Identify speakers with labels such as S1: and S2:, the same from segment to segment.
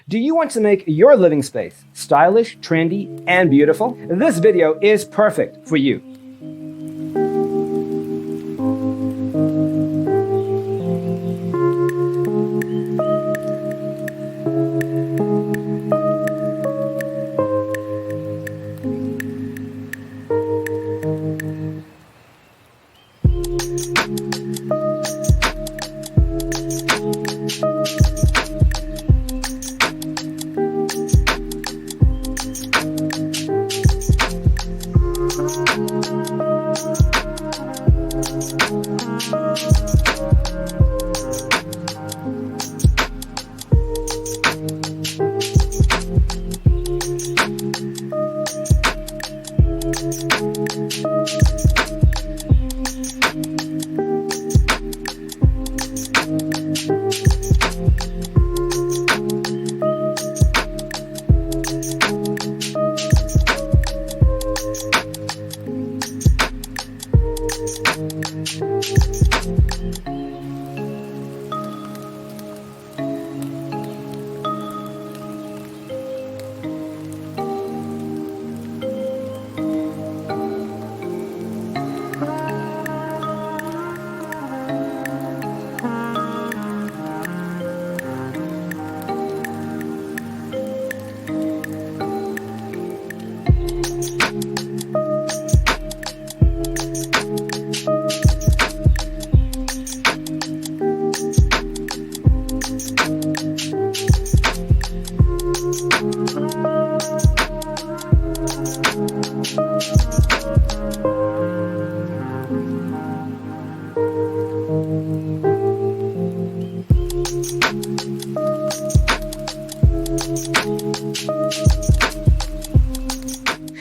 S1: Do you want to make your living space stylish, trendy, and beautiful? This video is perfect for you.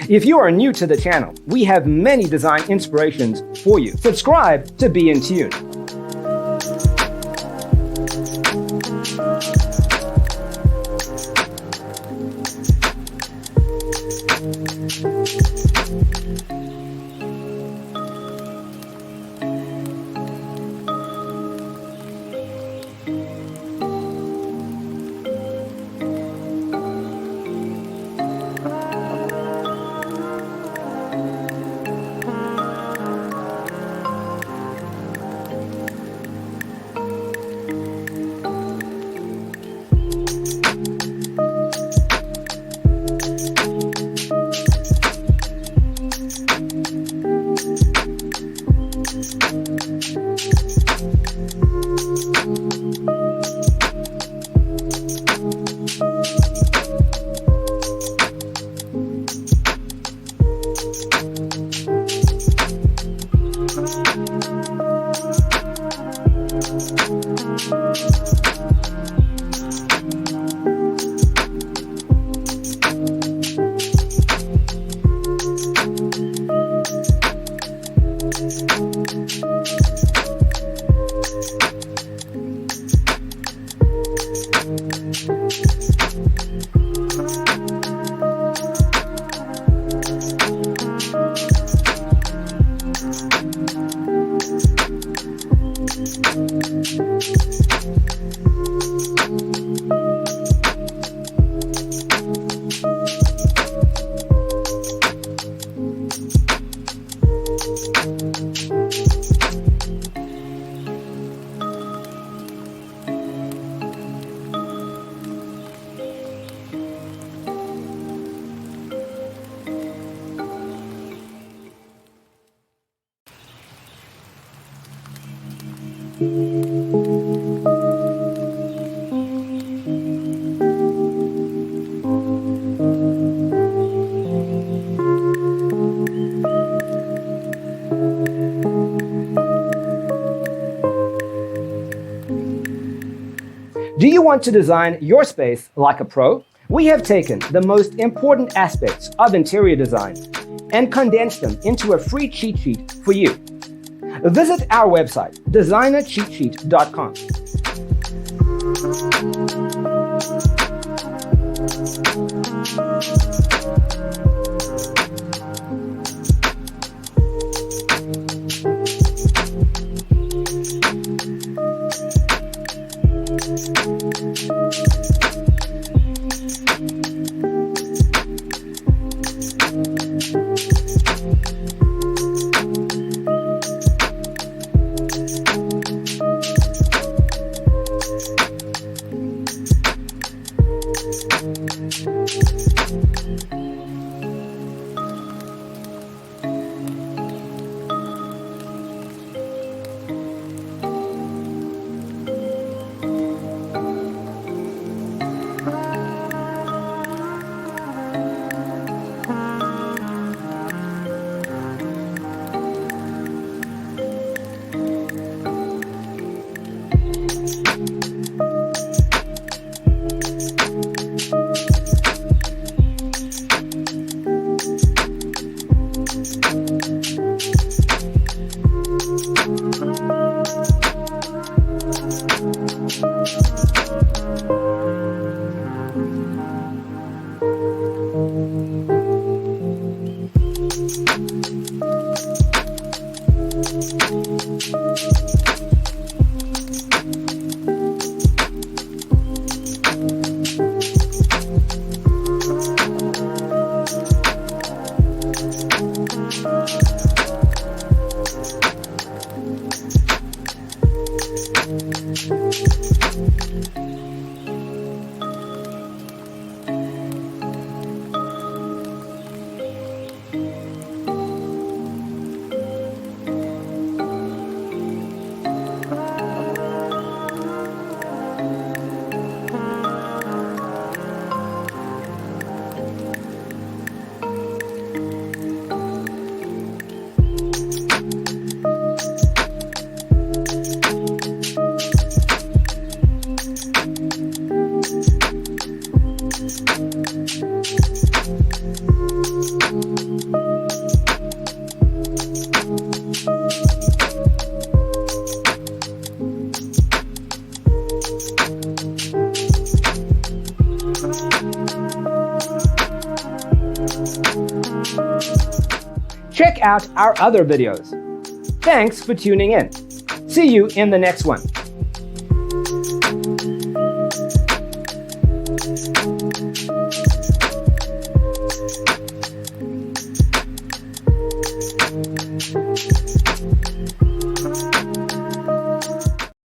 S1: If you are new to the channel, we have many design inspirations for you. Subscribe to be in tune. Do you want to design your space like a pro? We have taken the most important aspects of interior design and condensed them into a free cheat sheet for you. Visit our website, designercheatsheet.com. Check out our other videos. Thanks for tuning in. See you in the next one.